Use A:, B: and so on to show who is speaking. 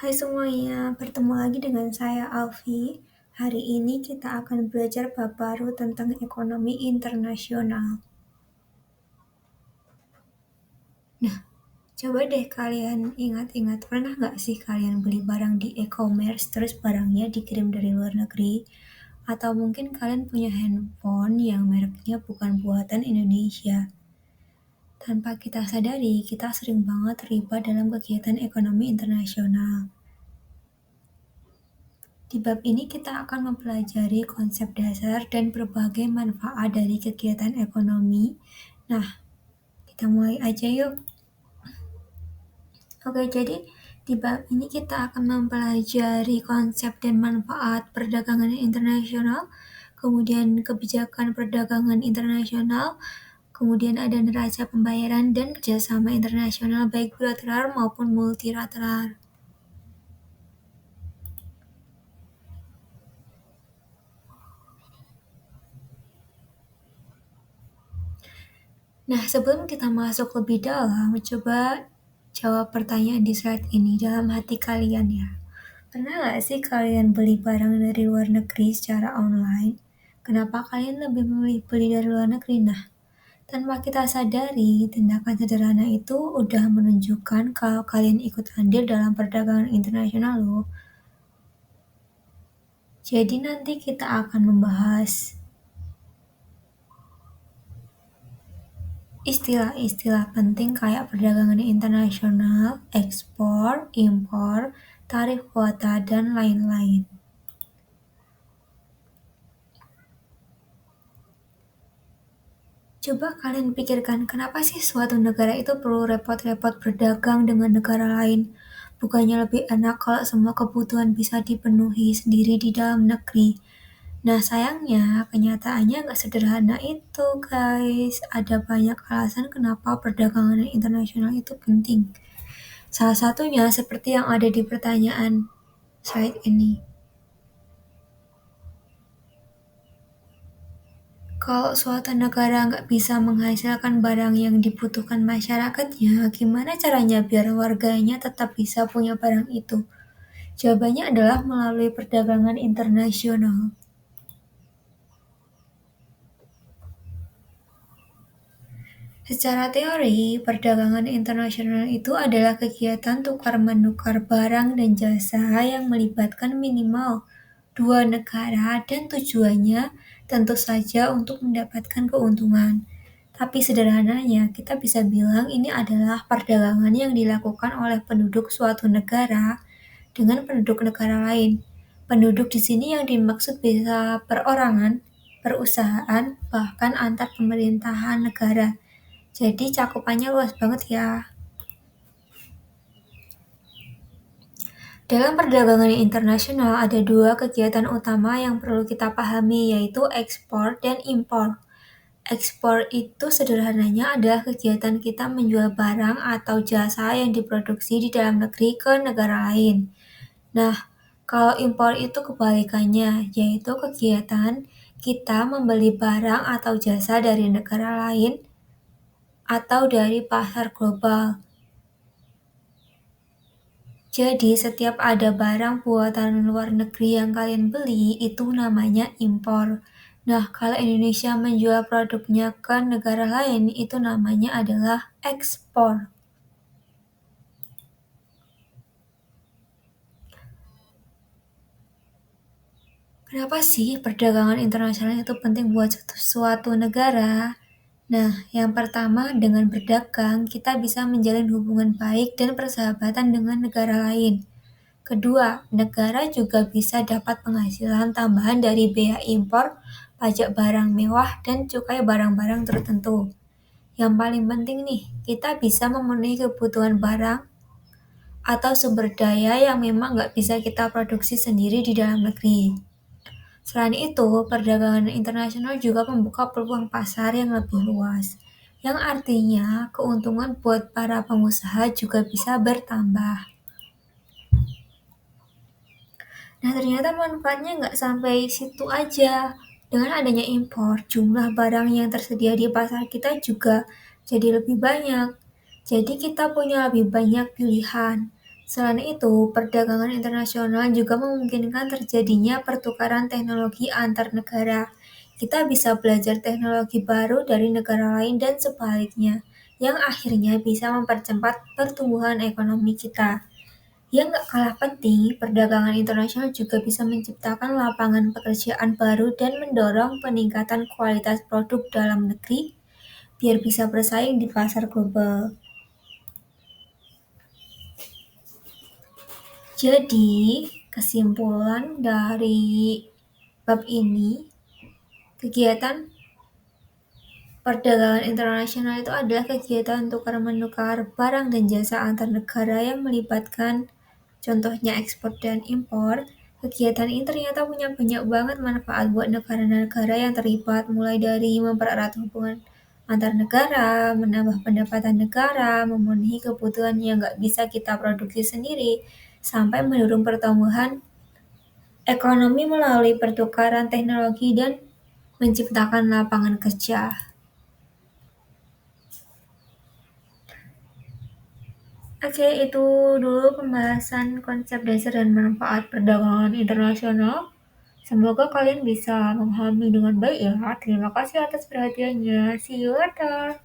A: Hai semuanya, bertemu lagi dengan saya Alfi. Hari ini kita akan belajar bab baru tentang ekonomi internasional. Nah, coba deh kalian ingat-ingat, pernah nggak sih kalian beli barang di e-commerce terus barangnya dikirim dari luar negeri? Atau mungkin kalian punya handphone yang mereknya bukan buatan Indonesia. Tanpa kita sadari, kita sering banget terlibat dalam kegiatan ekonomi internasional. Di bab ini kita akan mempelajari konsep dasar dan berbagai manfaat dari kegiatan ekonomi. Nah, kita mulai aja yuk. Oke, jadi di bab ini kita akan mempelajari konsep dan manfaat perdagangan internasional, kemudian kebijakan perdagangan internasional, kemudian ada neraca pembayaran dan kerjasama internasional baik bilateral maupun multilateral. Nah, sebelum kita masuk lebih dalam, coba jawab pertanyaan di slide ini dalam hati kalian ya. Pernah nggak sih kalian beli barang dari luar negeri secara online? Kenapa kalian lebih memilih beli dari luar negeri? Nah, tanpa kita sadari, tindakan sederhana itu udah menunjukkan kalau kalian ikut andil dalam perdagangan internasional loh. Jadi nanti kita akan membahas istilah-istilah penting kayak perdagangan internasional, ekspor, impor, tarif kuota, dan lain-lain. Coba kalian pikirkan kenapa sih suatu negara itu perlu repot-repot berdagang dengan negara lain? Bukannya lebih enak kalau semua kebutuhan bisa dipenuhi sendiri di dalam negeri? Nah sayangnya kenyataannya nggak sederhana itu guys. Ada banyak alasan kenapa perdagangan internasional itu penting. Salah satunya seperti yang ada di pertanyaan slide ini. Kalau suatu negara nggak bisa menghasilkan barang yang dibutuhkan masyarakatnya, gimana caranya biar warganya tetap bisa punya barang itu? Jawabannya adalah melalui perdagangan internasional. Secara teori, perdagangan internasional itu adalah kegiatan tukar-menukar barang dan jasa yang melibatkan minimal dua negara dan tujuannya tentu saja untuk mendapatkan keuntungan. Tapi sederhananya, kita bisa bilang ini adalah perdagangan yang dilakukan oleh penduduk suatu negara dengan penduduk negara lain. Penduduk di sini yang dimaksud bisa perorangan, perusahaan, bahkan antar pemerintahan negara. Jadi cakupannya luas banget ya. Dalam perdagangan internasional ada dua kegiatan utama yang perlu kita pahami yaitu ekspor dan impor. Ekspor itu sederhananya adalah kegiatan kita menjual barang atau jasa yang diproduksi di dalam negeri ke negara lain. Nah, kalau impor itu kebalikannya, yaitu kegiatan kita membeli barang atau jasa dari negara lain atau dari pasar global. Jadi setiap ada barang buatan luar negeri yang kalian beli itu namanya impor. Nah, kalau Indonesia menjual produknya ke negara lain itu namanya adalah ekspor. Kenapa sih perdagangan internasional itu penting buat suatu negara? Nah, yang pertama dengan berdagang kita bisa menjalin hubungan baik dan persahabatan dengan negara lain. Kedua, negara juga bisa dapat penghasilan tambahan dari bea impor, pajak barang mewah, dan cukai barang-barang tertentu. Yang paling penting nih, kita bisa memenuhi kebutuhan barang atau sumber daya yang memang nggak bisa kita produksi sendiri di dalam negeri. Selain itu, perdagangan internasional juga membuka peluang pasar yang lebih luas, yang artinya keuntungan buat para pengusaha juga bisa bertambah. Nah, ternyata manfaatnya nggak sampai situ aja. Dengan adanya impor, jumlah barang yang tersedia di pasar kita juga jadi lebih banyak. Jadi kita punya lebih banyak pilihan. Selain itu, perdagangan internasional juga memungkinkan terjadinya pertukaran teknologi antar negara. Kita bisa belajar teknologi baru dari negara lain dan sebaliknya, yang akhirnya bisa mempercepat pertumbuhan ekonomi kita. Yang gak kalah penting, perdagangan internasional juga bisa menciptakan lapangan pekerjaan baru dan mendorong peningkatan kualitas produk dalam negeri biar bisa bersaing di pasar global. Jadi, kesimpulan dari bab ini, kegiatan perdagangan internasional itu adalah kegiatan tukar-menukar barang dan jasa antar negara yang melibatkan contohnya ekspor dan impor. Kegiatan ini ternyata punya banyak banget manfaat buat negara-negara yang terlibat, mulai dari mempererat hubungan antar negara, menambah pendapatan negara, memenuhi kebutuhan yang nggak bisa kita produksi sendiri, sampai mendorong pertumbuhan ekonomi melalui pertukaran teknologi dan menciptakan lapangan kerja. Oke, itu dulu pembahasan konsep dasar dan manfaat perdagangan internasional. Semoga kalian bisa memahami dengan baik ya. Terima kasih atas perhatiannya. See you later.